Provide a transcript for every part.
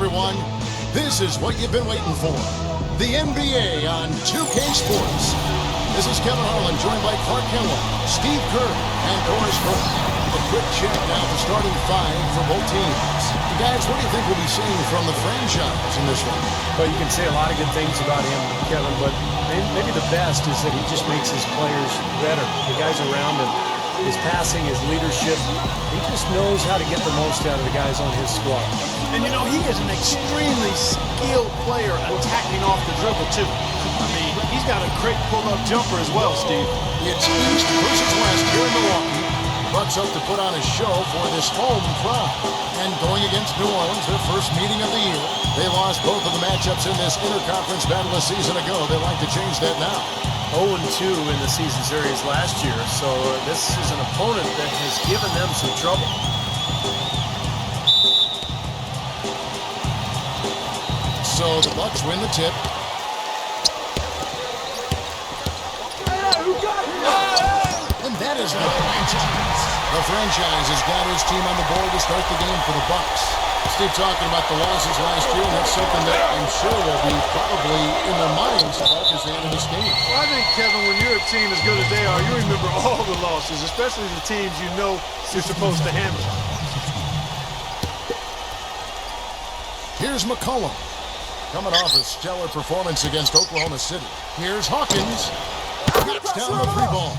everyone. This is what you've been waiting for. The NBA on 2K Sports. This is Kevin Harlan, joined by Clark Kellogg, Steve Kerr, and Doris Burke. A quick check now the starting five for both teams. Guys, what do you think we'll be seeing from the franchise in this one? Well, you can say a lot of good things about him, Kevin, but maybe the best is that he just makes his players better. The guys around him, his passing, his leadership, he just knows how to get the most out of the guys on his squad. And, you know, he is an extremely skilled player attacking off the dribble, too. I mean, he's got a great pull-up jumper as well, Steve. It's East versus West here in Milwaukee. Bucks up to put on a show for this home crowd. And going against New Orleans, their first meeting of the year. They lost both of the matchups in this interconference battle a season ago. They like to change that now. 0-2 in the season series last year, so this is an opponent that has given them some trouble. So the Bucks win the tip. And that is the franchise. The franchise has got his team on the board to start the game for the Bucks. Steve talking about the losses last year, and that's something that I'm sure will be probably in their minds about as the end of this game. Well, I think, Kevin, when you're a team as good as they are, you remember all the losses, especially the teams you know you're supposed to handle. Here's McCollum, coming off a stellar performance against Oklahoma City. Here's Hawkins. Knocks down the three ball.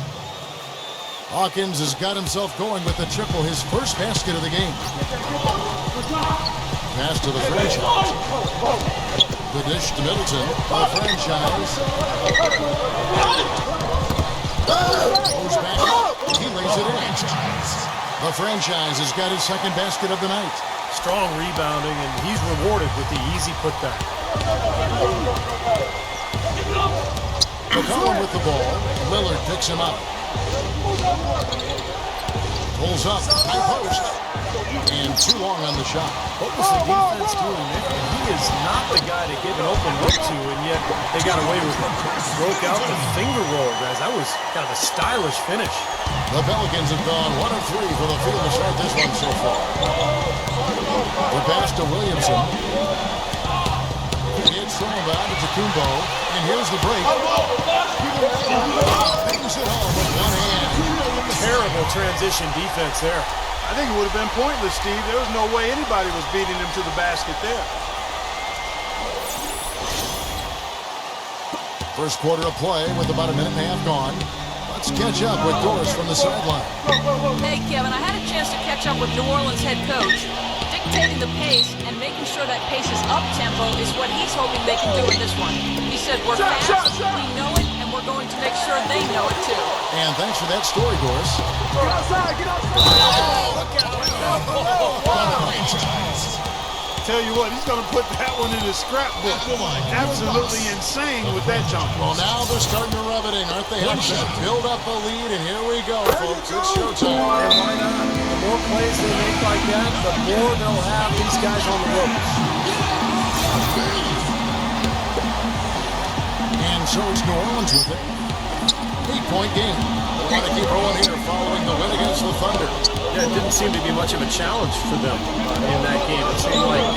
Hawkins has got himself going with the triple, his first basket of the game. Pass to the franchise. The dish to Middleton. The franchise. Goes back. He lays it in. The franchise has got his second basket of the night. Strong rebounding, and he's rewarded with the easy putback. McCollum with the ball. Lillard picks him up. Pulls up. High post. And too long on the shot. What was the defense doing there? He is not the guy to give an open look to, and yet they got away with it. Broke out the finger roll, guys. That was kind of a stylish finish. The Pelicans have gone 1 of 3 for the field to start this one so far. The pass to Williamson. It's thrown down to Tacumbo. And here's the break. Brings it home with one hand. Terrible transition defense there. I think it would have been pointless, Steve. There was no way anybody was beating him to the basket there. First quarter of play with about a minute and a half gone. Let's catch up with Doris from the sideline. Hey, Kevin, I had a chance to catch up with New Orleans head coach. Dictating the pace and making sure that pace is up-tempo is what he's hoping they can do in this one. He said, we're fast, we know it, and we're going to make sure they know it too. And thanks for that story, Doris. Get outside, get outside! Oh, look out! Tell you what, he's going to put that one in his scrapbook. Absolutely insane with that jump. Well, now they're starting to rub it in, aren't they? Build up a lead, and here we go, folks. It's showtime. And why not? The more plays they make like that, the more they'll have these guys on the ropes. And so it's New Orleans with it. 8-point game. They want to keep rolling here following the win against the Thunder. Yeah, it didn't seem to be much of a challenge for them in that game. It seemed like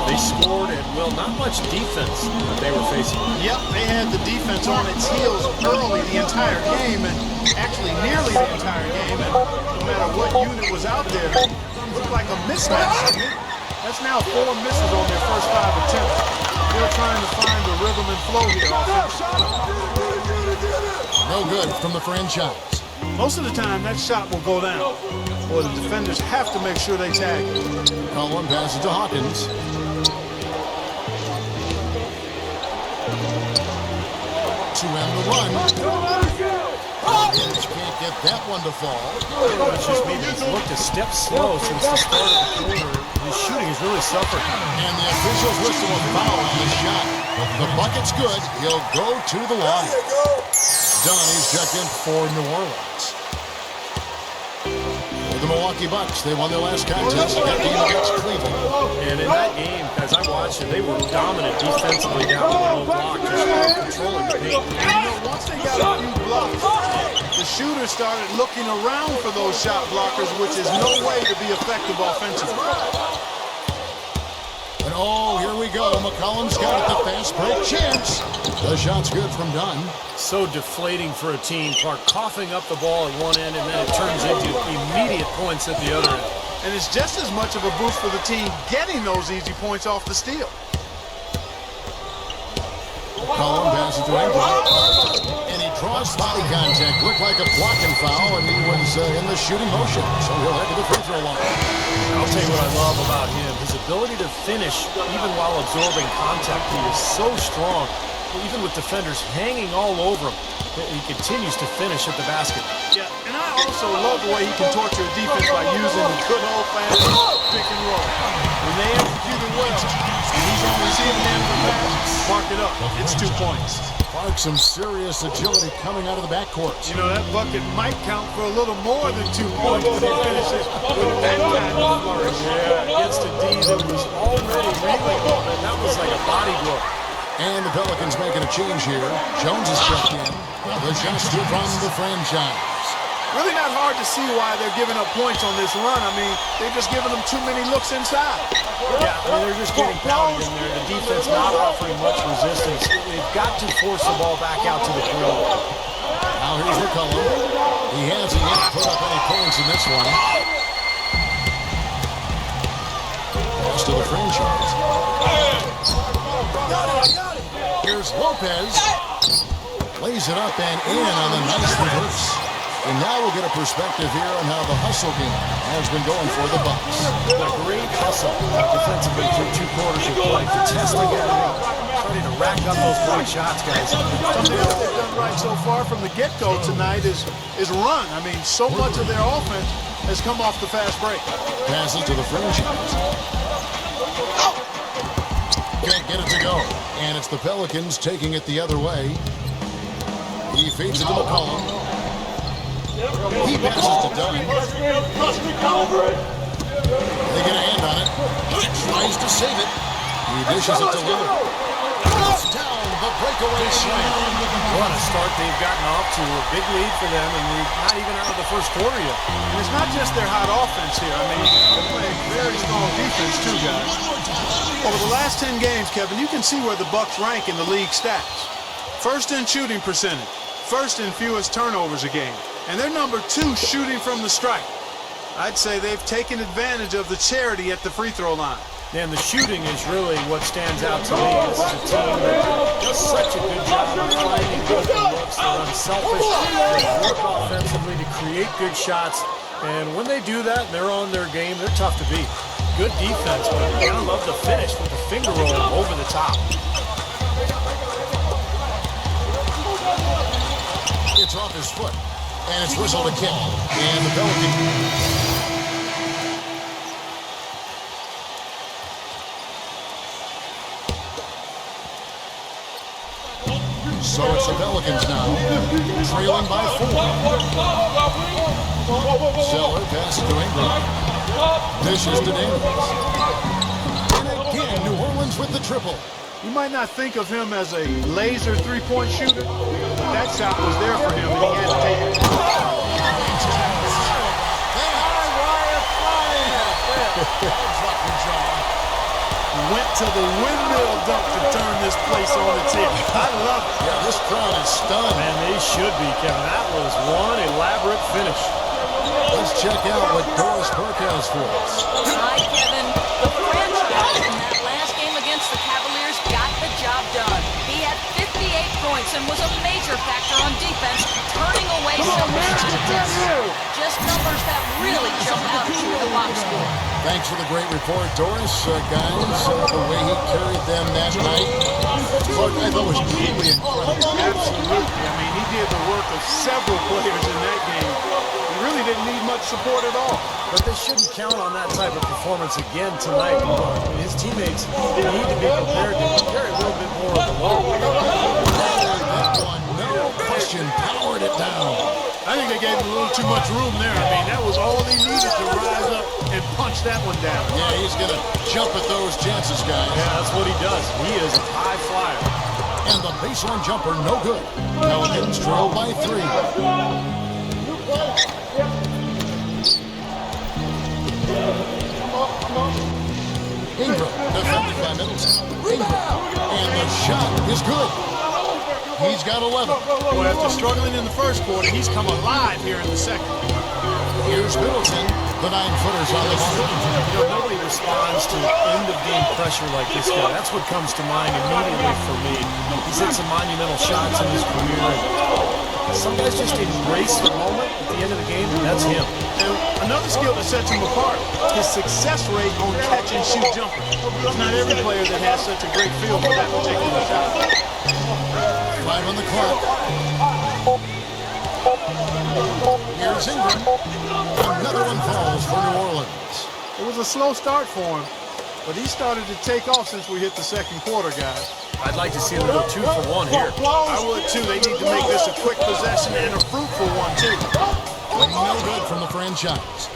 they scored and, well, not much defense that they were facing. Yep, they had the defense on its heels early the entire game, and actually nearly the entire game. And no matter what unit was out there, it looked like a mismatch. That's now 4 misses on their first 5 attempts. They're trying to find the rhythm and flow here offensively. No good from the franchise. Most of the time, that shot will go down, or the defenders have to make sure they tag it. Collin passes to Hawkins. To end the run. Hawkins can't get that one to fall. It's just maybe he's looked a step slow since the start of the quarter. His shooting has really suffered. And the officials whistle a foul on the shot. The bucket's good. He'll go to the line. Done. He's checked in for New Orleans. For the Milwaukee Bucks, they won their last contest. That game against Cleveland. And in that game, as I watched it, they were dominant defensively down the low block, just controlling the paint. And you know, once they got a few blocks, the shooters started looking around for those shot blockers, which is no way to be effective offensively. An oh, here we go. McCollum's got it, the fast break chance. The shot's good from Dunn. So deflating for a team. Clark coughing up the ball at one end, and then it turns into immediate points at the other end. And it's just as much of a boost for the team getting those easy points off the steal. McCollum passes to Ingram. And he draws body contact. Looked like a blocking foul, and he was in the shooting motion. So he'll head to the free throw line. I'll tell you what I love about him. His ability to finish even while absorbing contact. He is so strong. Even with defenders hanging all over him, he continues to finish at the basket. Yeah, and I also love the way he can torture a defense by using the good old-fashioned pick and roll. When they execute it well, and he's only seeing them for that, mark it up. It's 2 points. Clark, some serious agility coming out of the backcourt. You know, that bucket might count for a little more than 2 points when he finishes with that kind of flourish. Yeah, against a D that was already reeling, and that was like a body blow. And the Pelicans making a change here. Jones is checked in. The shot's two from the franchise. Really not hard to see why they're giving up points on this run. I mean, they're just giving them too many looks inside. Yeah, I mean, they're just getting pounded in there. The defense not offering much resistance. They've got to force the ball back out to the perimeter. Now here's McCollum. He hasn't yet put up any points in this one. Pass to the franchise. Here's Lopez. Lays it up and in on the nice reverse. And now we'll get a perspective here on how the hustle game has been going for the Bucks. A great hustle defensively through 2 quarters of play. Contesting everything. Starting to rack up those block shots, guys. Something else they've done right so far from the get-go tonight is run. I mean, so much of their offense has come off the fast break. Passes to the franchise. Can't get it to go. And it's the Pelicans taking it the other way. He feeds it to McCollum. He passes to Dunn. They get a hand on it. Tries to save it. He dishes it to Lillard. It's down, the breakaway slam. What a start they've gotten off to. A big lead for them, and we're not even out of the first quarter yet. And it's not just their hot offense here. I mean, they're playing very strong defense too, guys. Over the last 10 games, Kevin, you can see where the Bucks rank in the league stats. First in shooting percentage. First in fewest turnovers a game. And they're number 2 shooting from the stripe. I'd say they've taken advantage of the charity at the free throw line. And the shooting is really what stands out to me. This is a team that does such a good job of finding good looks. They're unselfish. They work offensively to create good shots. And when they do that, they're on their game. They're tough to beat. Good defense, but I love the finish with the finger roll over the top. It's off his foot. And it's whistled a kick. And the Pelicans. So it's the Pelicans now, trailing by 4. Zeller passes to Ingram. Dishes to Daniels. And again, New Orleans with the triple. You might not think of him as a laser three-point shooter, but that shot was there for him, and he had to take it. Went to the windmill dunk to turn this place on its head. I love it. Yeah, this crowd is stunned. Man, they should be, Kevin. That was one elaborate finish. Let's check out what Doris Burke has for us. Hi, Kevin. The franchise in that last game against the Cavaliers got the job done. He had 58 points and was a major factor on defense, turning away some shots. Just numbers that really jump out at you in the box score. Thanks for the great report, Doris. Guys, the way he carried them that night, Clark, I thought was truly incredible. Absolutely. I mean, he did the work of several players in that game. He really didn't need much support at all. But they shouldn't count on that type of performance again tonight. His teammates need to be prepared to carry a little bit more of the load. That one, no question, powered it down. I think they gave him a little too much room there. I mean, that was all he needed to rise up and punch that one down. Yeah, he's going to jump at those chances, guys. Yeah, that's what he does. He is a high flyer. And the baseline jumper, no good. Pelicans trail by 3. Ingram Defended by Middleton. Ingram. And the shot is good. He's got 11. Well, after struggling in the first quarter, he's come alive here in the second. Here's Middleton. The 9-footers on the mark. You know, nobody responds to end-of-game pressure like this guy. That's what comes to mind immediately for me. He's hit some monumental shots in his career. Some guys just embrace the moment at the end of the game, and that's him. And another skill that sets him apart, his success rate on catch-and-shoot jumpers. It's not every player that has such a great feel for that particular shot. 5 on the clock. Here's Ingram. Another one falls for New Orleans. It was a slow start for him, but he started to take off since we hit the second quarter, guys. I'd like to see them go 2 for 1 here. I would, too. They need to make this a quick possession and a fruitful one, too. No good from the franchise.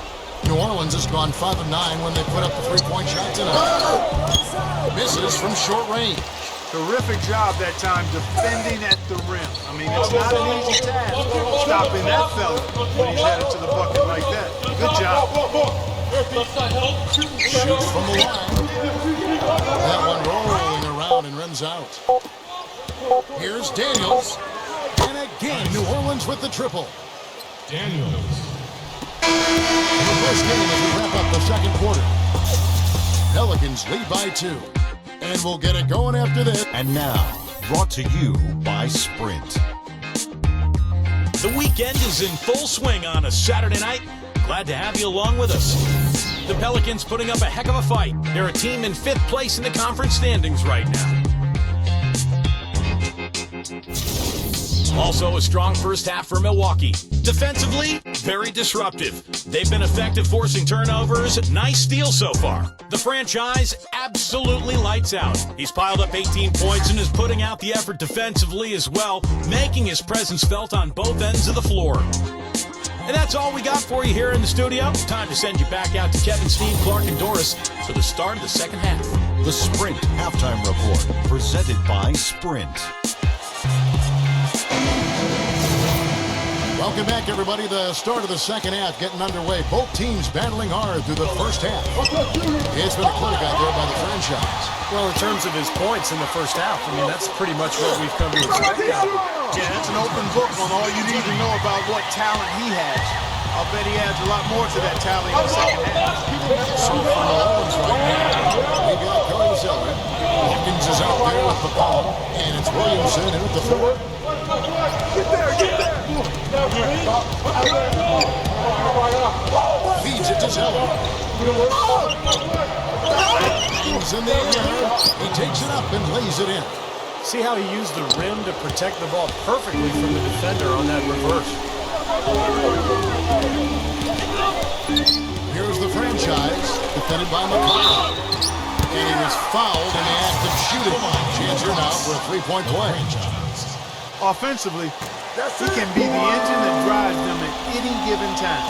New Orleans has gone 5 of 9 when they put up the three-point shot tonight. Misses from short range. Terrific job that time defending at the rim. I mean, it's not an easy task stopping that fella when he's headed to the bucket like that. Good job. Shoots from the line. That one rolling around and rims out. Here's Daniels. And again, New Orleans with the triple. Daniels. In the first game as we wrap up the second quarter. Pelicans lead by 2. And we'll get it going after this. And now, brought to you by Sprint. The weekend is in full swing on a Saturday night. Glad to have you along with us. The Pelicans putting up a heck of a fight. They're a team in 5th place in the conference standings right now. Also a strong first half for Milwaukee. Defensively, very disruptive. They've been effective forcing turnovers. Nice steal so far. The franchise absolutely lights out. He's piled up 18 points and is putting out the effort defensively as well, making his presence felt on both ends of the floor. And that's all we got for you here in the studio. Time to send you back out to Kevin, Steve, Clark, and Doris for the start of the second half. The Sprint Halftime Report, presented by Sprint. Welcome back, everybody. The start of the second half getting underway. Both teams battling hard through the first half. It's been a clinic out there by the franchise. Well, in terms of his points in the first half, I mean, that's pretty much what we've come to expect out of him. Yeah, it's an open book on all you need to know about what talent he has. I'll bet he adds a lot more to that talent in the second half. So for New Orleans right now, we got Cody Zeller. Hawkins is out there with the ball, and it's Williamson in at the floor. Feeds it to Zeller. He's in the air. He takes it up and lays it in. See how he used the rim to protect the ball perfectly from the defender on that reverse. Here's the franchise, defended by Mycareer. And he was fouled in the act of shooting. Chance here now for a three-point play. Offensively, he can be the engine that drives them at any given time.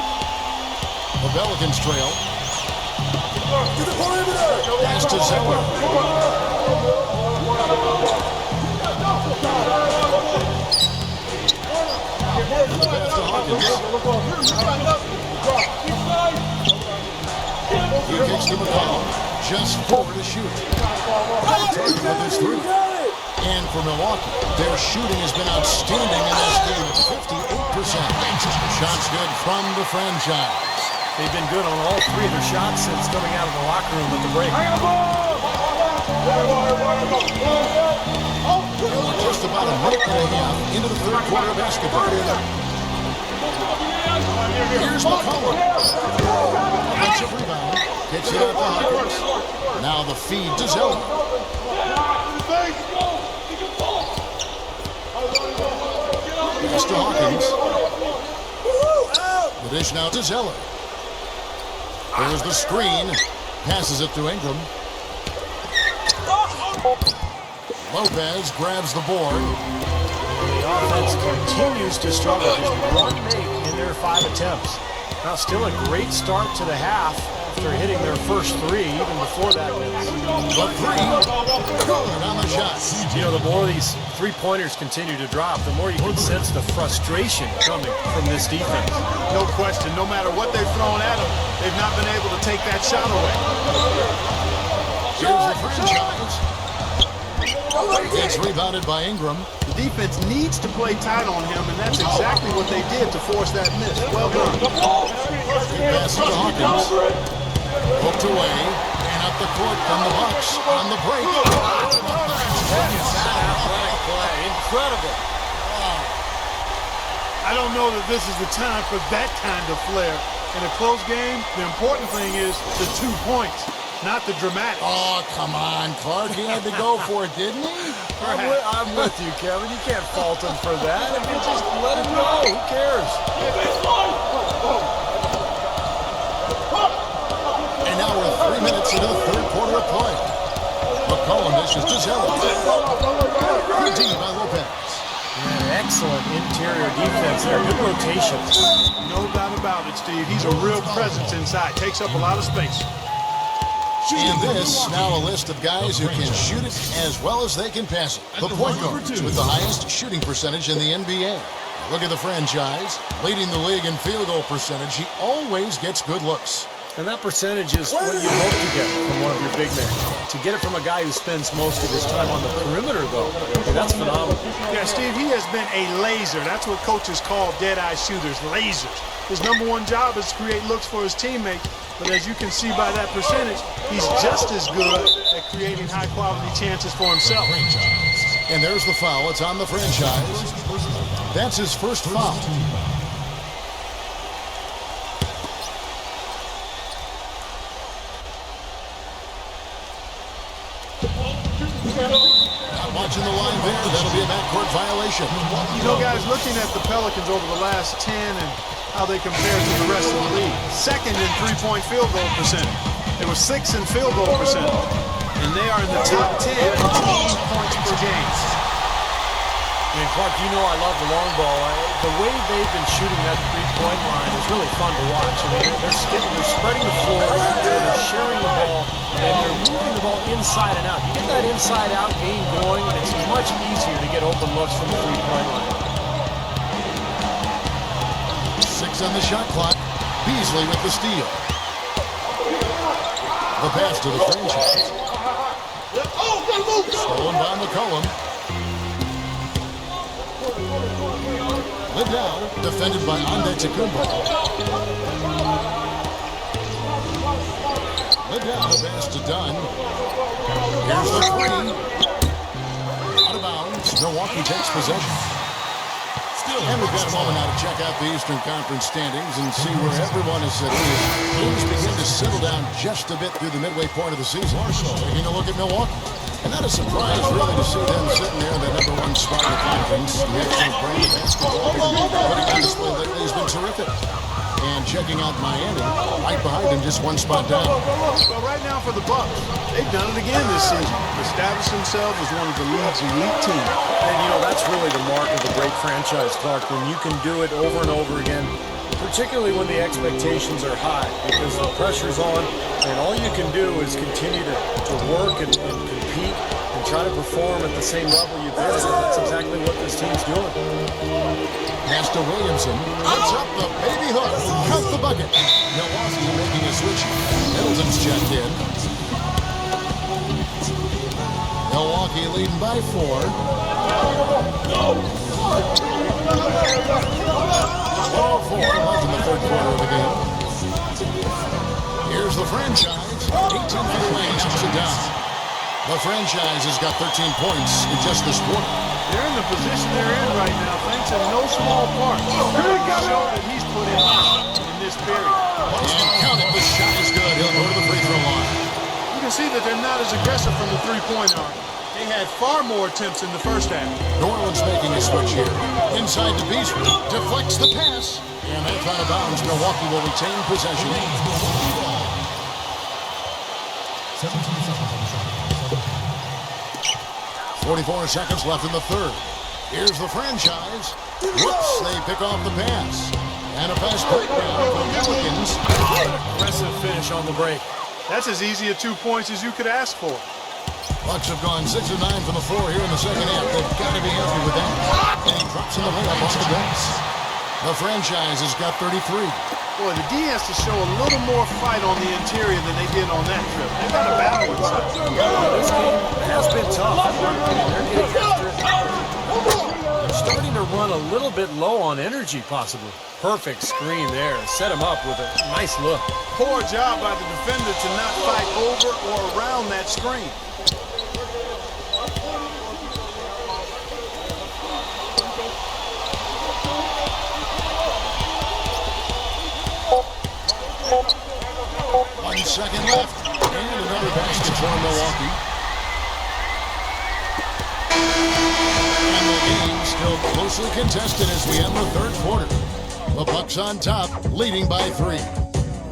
The Pelicans trail. Pass to Zeller. The pass to Hawkins. He kicks to McCall. Just 4 to shoot. Target with his 3. And for Milwaukee, their shooting has been outstanding in this game at 58%. Shots good from the franchise. They've been good on all 3 of their shots since coming out of the locker room at the break. We're just about a minute and a half into the third quarter of basketball. Here's McCollum. Offensive rebound. Gets it out to Hawkins. Now the feed to Zeller. Pass to Hawkins. The dish now to Zeller. There's the screen. Passes it to Ingram. Lopez grabs the board. The offense continues to struggle. Just 1 make in their 5 attempts. Now still a great start to the half after hitting their first 3, even before that. The 3. Good on the shot. You know, the more these 3-pointers continue to drop, the more you can sense the frustration coming from this defense. No question. No matter what they've thrown at them, they've not been able to take that shot away. Here's the franchise. It's rebounded by Ingram. The defense needs to play tight on him, and that's exactly what they did to force that miss. Well done. Good pass to Hawkins. Hooked away, and up the court from the Bucks on the break. Athletic play. Incredible. I don't know that this is the time for that kind of flair. In a close game, the important thing is the 2 points, not the dramatic. Oh, come on, Clark. He had to go for it, didn't he? I'm with you, Kevin. You can't fault him for that. I mean, just let him go. Who cares? And now we're 3 minutes into the third quarter of play. McCollum dishes to Zeller. Good D by Lopez. Yeah, excellent interior defense there. Good rotation. No doubt about it, Steve. He's a real presence inside. Takes up a lot of space. And this, now a list of guys who can shoot it as well as they can pass it. The point guards with the highest shooting percentage in the NBA. Look at the franchise. Leading the league in field goal percentage. He always gets good looks. And that percentage is what you hope to get from one of your big men. To get it from a guy who spends most of his time on the perimeter, though, that's phenomenal. Yeah, Steve, he has been a laser. That's what coaches call dead-eye shooters, lasers. His #1 job is to create looks for his teammates. But as you can see by that percentage, he's just as good at creating high-quality chances for himself. And there's the foul. It's on the franchise. That's his first foul. Not watching the line there. That'll be a backcourt violation. You know, guys, looking at the Pelicans over the last 10 and how they compare to the rest of the league. Second in three-point field goal percentage. They were 6th in field goal percentage. And they are in the top 10 in team points per game. And Clark, you know I love the long ball. The way they've been shooting that three-point line is really fun to watch. I mean, they're spreading the floor, they're sharing the ball, and they're moving the ball inside and out. You get that inside-out game going, it's much easier to get open looks from the three-point line. 6 on the shot clock. Beasley with the steal. The pass to the franchise. Stolen by McCollum. Led down, defended by Antetokounmpo. Led down, the pass to Dunn. Here's the three. Out of bounds. Milwaukee takes possession. And we've got a moment now to check out the Eastern Conference standings and see where everyone is sitting. Things begin to settle down just a bit through the midway point of the season. Taking a look at Milwaukee. And not a surprise, really, to see them sitting there in the #1 spot in the conference. The excellent brand of basketball putting on display lately has been terrific. And checking out Miami, right behind them, just 1 spot down. Well, right now for the Bucks, they've done it again this season. Established themselves as one of the league's elite teams. And, you know, that's really the mark of a great franchise, Clark, when you can do it over and over again, particularly when the expectations are high, because the pressure's on, and all you can do is continue to work and compete and try to perform at the same level you've been at. That's exactly what this team's doing. Pass to Williamson. Puts up the baby hook. Count the bucket. Milwaukee making a switch. Middleton's checked in. Milwaukee leading by 4. 12-4 left in the third quarter of the game. Here's the franchise. 18 for the Wings. It's a down. The franchise has got 13 points in just this quarter. They're in the position they're in right now, thanks in no small part. Show that he's put in this period. And count it. The shot is good. He'll go to the free throw line. You can see that they're not as aggressive from the three-point arc. They had far more attempts in the first half. New Orleans making a switch here. Inside to Beasley. Deflects the pass. And that's out of bounds. Milwaukee will retain possession. 44 seconds left in the third. Here's the franchise. Whoops, they pick off the pass. And a fast breakdown for the Pelicans. Aggressive finish on the break. That's as easy a 2 points as you could ask for. Bucks have gone 6 of 9 from the floor here in the second half. They've got to be happy with that. And he drops in the layup off the bench. The franchise has got 33. Boy, the D has to show a little more fight on the interior than they did on that trip. They got a battle inside. This game has been tough. They're getting after it. They're starting to run a little bit low on energy, possibly. Perfect screen there. Set him up with a nice look. Poor job by the defender to not fight over or around that screen. One second left. And another basket for Milwaukee. And the game still closely contested as we end the third quarter. The Bucks on top, leading by 3.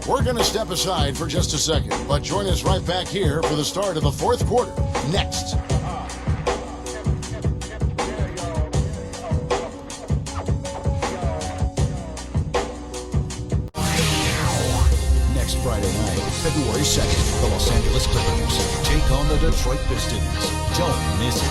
We're going to step aside for just a second, but join us right back here for the start of the fourth quarter. Next. Next Friday night, February 2nd, the Los Angeles Clippers take on the Detroit Pistons. Don't miss it.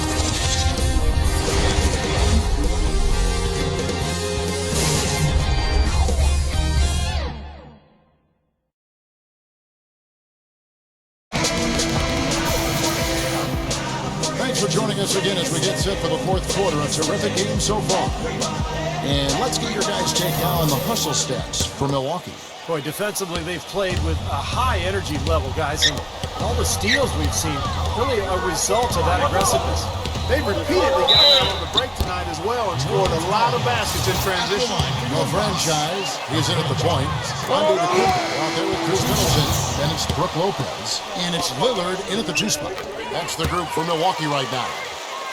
Thanks for joining us again as we get set for the fourth quarter. A terrific game so far. And let's get your guys' take now on the hustle stats for Milwaukee. Boy, defensively, they've played with a high energy level, guys, and all the steals we've seen, really a result of that aggressiveness. They repeatedly got out on the break tonight as well and scored a lot of baskets in transition. The franchise is in at the point. Under the Cooper out there with Chris Middleton. Then it's Brook Lopez. And it's Lillard in at the 2 spot. That's the group for Milwaukee right now.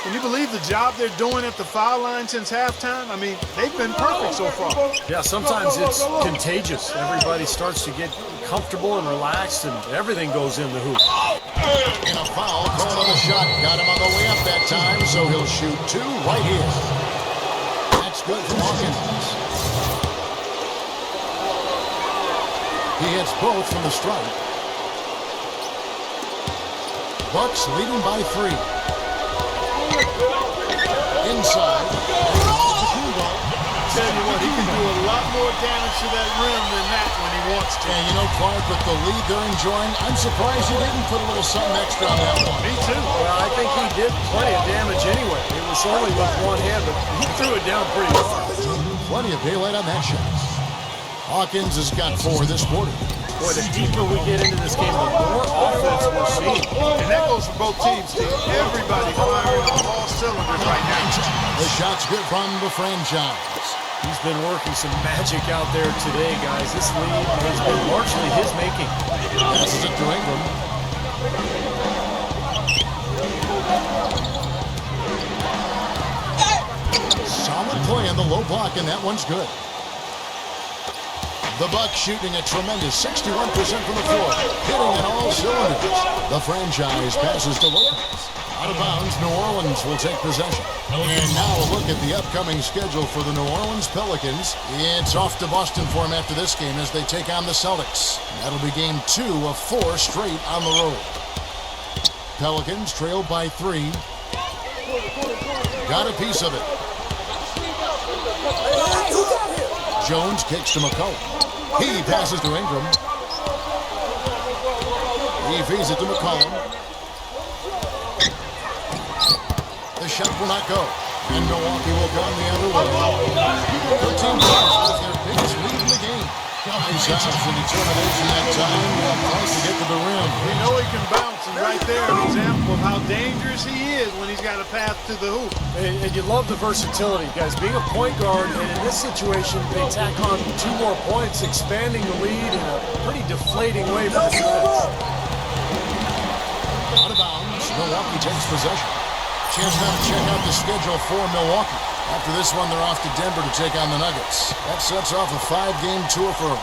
Can you believe the job they're doing at the foul line since halftime? I mean, they've been perfect so far. Yeah, sometimes it's contagious. Everybody starts to get comfortable and relaxed, and everything goes in the hoop. And a foul called on the shot. Got him on the way up that time, so he'll shoot 2 right here. That's good from Hawkins. He hits both from the stripe. Bucks leading by 3. Inside. Tell you what, he can do a lot more damage to that rim than that when he wants to. And you know, Clark, with the lead they're enjoying, I'm surprised he didn't put a little something extra on that one. Me too. Well, I think he did plenty of damage anyway. It was only with one hand, but he threw it down pretty hard. Plenty of daylight on that shot. Hawkins has got 4 this quarter. Boy, the deeper we get into this game, the more offense we're seeing. And that goes for both teams, Steve. Everybody firing on all cylinders right now. The shot's good from the franchise. He's been working some magic out there today, guys. This lead has been largely his making. Passes it to Ingram. Solid play on the low block, and that one's good. The Bucks shooting a tremendous 61% from the floor, hitting on all cylinders. The franchise passes to Lopez. Out of bounds, New Orleans will take possession. And now a look at the upcoming schedule for the New Orleans Pelicans. It's off to Boston for them after this game as they take on the Celtics. That'll be game 2 of 4 straight on the road. Pelicans trail by 3. Got a piece of it. Jones kicks to McCollum. He passes to Ingram. He feeds it to McCollum. The shot will not go. And Milwaukee will come the other way. 13 points was their biggest lead in the game. Nice out for determination that time. Tries to get to the rim. We know he can bounce, and right there an example of how dangerous he is when he's got a path to the hoop. And you love the versatility, guys. Being a point guard, and in this situation, they tack on 2 more points, expanding the lead in a pretty deflating way for the defense. Out of bounds, Milwaukee takes possession. Chance now to check out the schedule for Milwaukee. After this one, they're off to Denver to take on the Nuggets. That sets off a 5-game tour for them.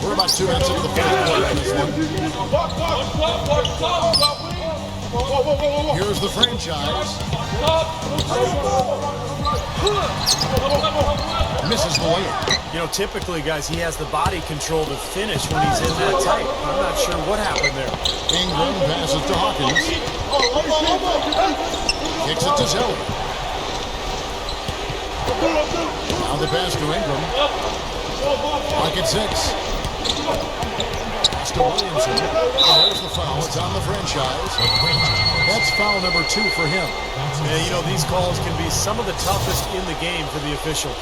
We're about 2 minutes into the fourth quarter in this one. Here's the franchise. Misses the layup. You know, typically, guys, he has the body control to finish when he's in that tight. I'm not sure what happened there. Ingram passes to Hawkins. Kicks it to Zelly. Now the pass to Ingram. Pocket 6. Pass to Williamson. And there's the foul. It's on the franchise. That's foul number 2 for him. Yeah, you know, these calls can be some of the toughest in the game for the officials.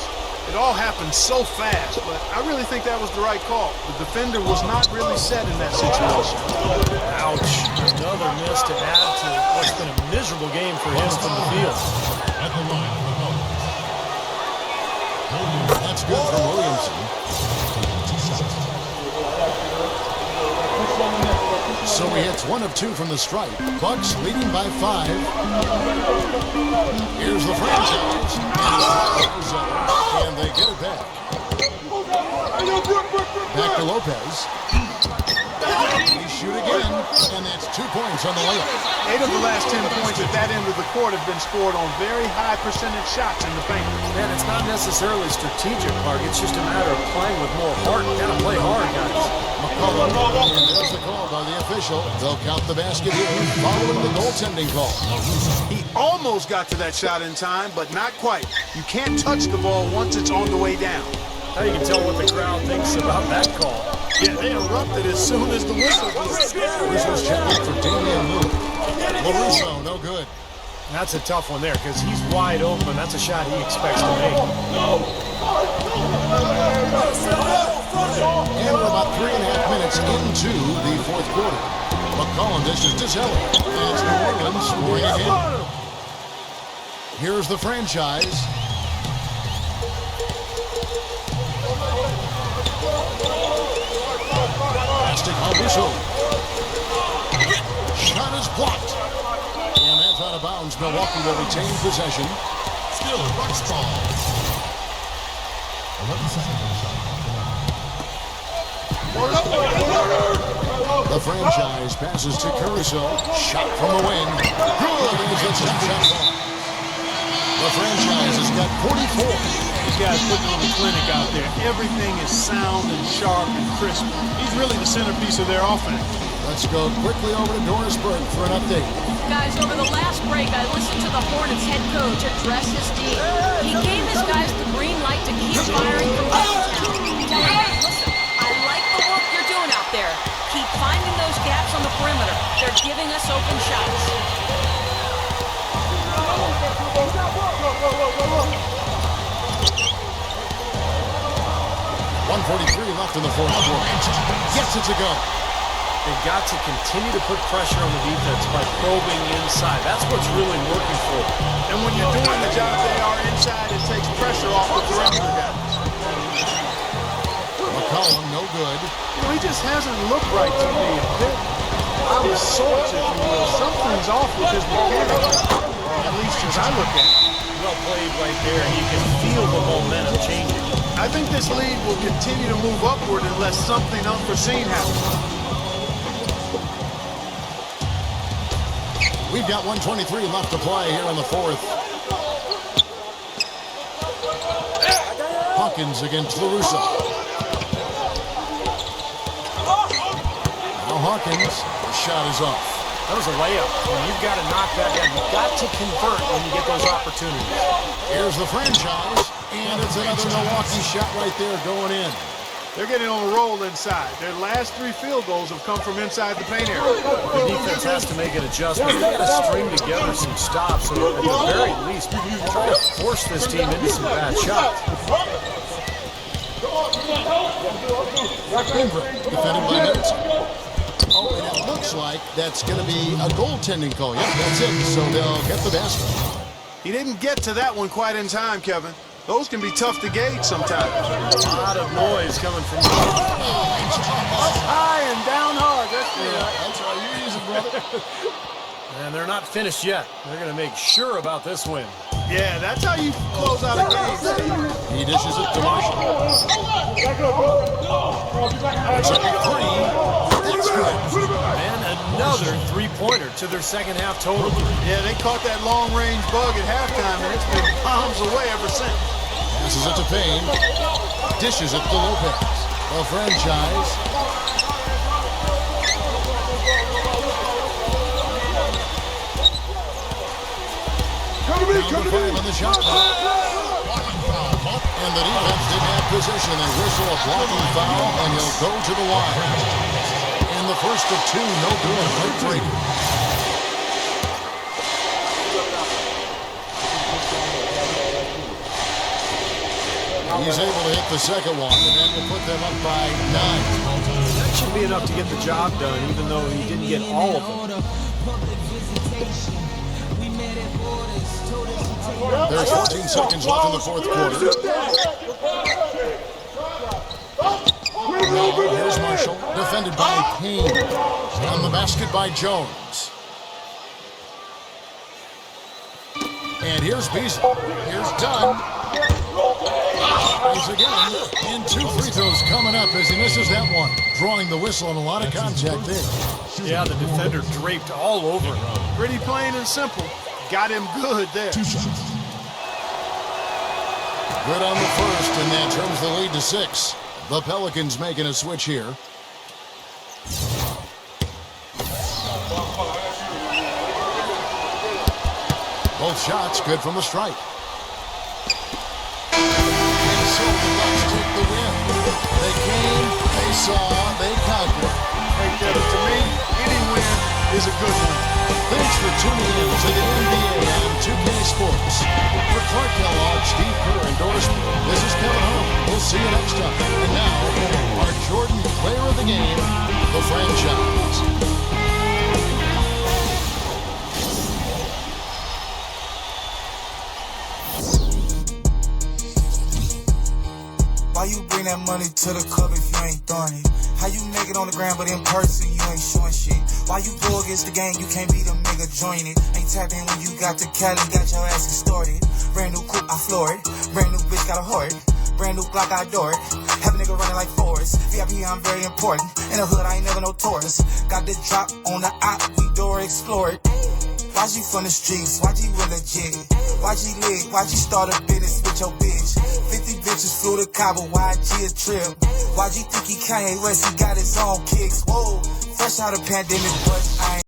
It all happened so fast, but I really think that was the right call. The defender was not really set in that situation. Ouch. Another miss to add to what's been a miserable game for him from the field. That's good for Williamson. So he hits 1 of 2 from the stripe. Bucks leading by 5. Here's the franchise. And they get it back. Back to Lopez. He shoot again, and that's 2 points on the layup. 8 of the last 10 points at that end of the court have been scored on very high percentage shots in the paint. Man, it's not necessarily strategic, Clark. It's just a matter of playing with more heart. Gotta play hard, guys. McCollum, and there's the call by the official. They'll count the basket here following the goaltending call. He almost got to that shot in time, but not quite. You can't touch the ball once it's on the way down. Now you can tell what the crowd thinks about that call. Yeah, they erupted as soon as the whistle blew. Whistle's checking for Damian Luke. LaRusso, no good. That's a tough one there because he's wide open. That's a shot he expects to make. And we're about 3.5 minutes into the 4th quarter. McCollum dishes to Zeller. And it's New Orleans scoring again. Here's the franchise. Pass to Caruso. Shot is blocked. And that's out of bounds. Milwaukee will retain possession. Still Bucks ball. 11 seconds. The franchise passes to Caruso. Shot from the wing. Good. It's a shot ball. The franchise has got 44. These guys putting on a clinic out there. Everything is sound and sharp and crisp. He's really the centerpiece of their offense. Let's go quickly over to Doris Burke for an update. Guys, over the last break, I listened to the Hornets head coach address his team. He gave his guys the green light to keep firing from downtown. Tell him, hey, listen, I like the work you're doing out there. Keep finding those gaps on the perimeter. They're giving us open shots. 1:43 left in the 4th quarter. Yes, it's a go. They've got to continue to put pressure on the defense by probing inside. That's what's really working for them. And when you're doing the job they are inside, it takes pressure off the perimeter guys. McCollum, no good. You know, he just hasn't looked right to me. A bit out of sorts, if you will. Something's off with his mechanics, at least as I look at it. Well played right there, and you can feel the momentum changing. I think this lead will continue to move upward unless something unforeseen happens. We've got 1:23 left to play here in the 4th. Hawkins against LaRusso. Now Hawkins, the shot is off. That was a layup. And you've got to knock that down. You've got to convert when you get those opportunities. Here's the franchise, and it's another Milwaukee shot right there going in. They're getting on a roll inside. Their last 3 field goals have come from inside the paint area. The defense has to make an adjustment. They've got to string together some stops, so at the very least, try to force this team into some bad shots. Ingram, defended by Middleton. Oh, and it looks like that's going to be a goaltending call. Yep, that's it. So they'll get the basket. He didn't get to that one quite in time, Kevin. Those can be tough to gauge sometimes. A lot of noise coming from Up high and down hard. That's how you use it, brother. And they're not finished yet. They're going to make sure about this win. Yeah, that's how you close out a game. He dishes it to Marshall. Second 3. That's good. And another three-pointer to their second half total. Yeah, they caught that long-range bug at halftime, and it's been bombs away ever since. Passes it to Payne. Dishes it to Lopez. The franchise. Down to 5 on the shot clock. And the defense didn't have position. They whistle a blocking foul, and he'll go to the line. And the first of two, no good. Late break. He's able to hit the second one, and that will put them up by 9. That should be enough to get the job done, even though he didn't get all of them. There's 14 seconds left in the fourth quarter. Now, here's Marshall, defended by Payne. On the basket by Jones. And here's Beasley. Here's Dunn. He's again, and 2 free throws coming up as he misses that one. Drawing the whistle and a lot of contact there. Yeah, the defender draped all over him. Pretty plain and simple. Got him good there. 2 shots. Good on the first, and that turns the lead to 6. The Pelicans making a switch here. Both shots good from the stripe. And so the Bucks take the win. They came, they saw, they conquered. Hey, Kevin, to me, any win is a good one. Thanks for tuning in to the NBA on 2K Sports. For Clark Kellogg, Steve Kerr, and Doris, this is Kevin Harlan. We'll see you next time. And now, our Jordan Player of the Game, the franchise. Why you bring that money to the club if you ain't throwing it? How you naked on the ground but in person you ain't showing shit? Why you go against the game, you can't be the nigga join it? Ain't tapped in when you got the Cali, got your ass extorted. Brand new coupe, I floor it. Brand new bitch, got a hoard. Brand new Glock, I adore it. Have a nigga running like Forrest. VIP, I'm very important. In the hood, I ain't never no tourist. Got the drop on the op, we door explore it. YG from the streets, YG real legit. YG lit, YG start a business with your bitch. 50 bitches flew to Cabo, YG a trip. YG think he Kanye West, he got his own kicks. Whoa, fresh out of pandemic, but I ain't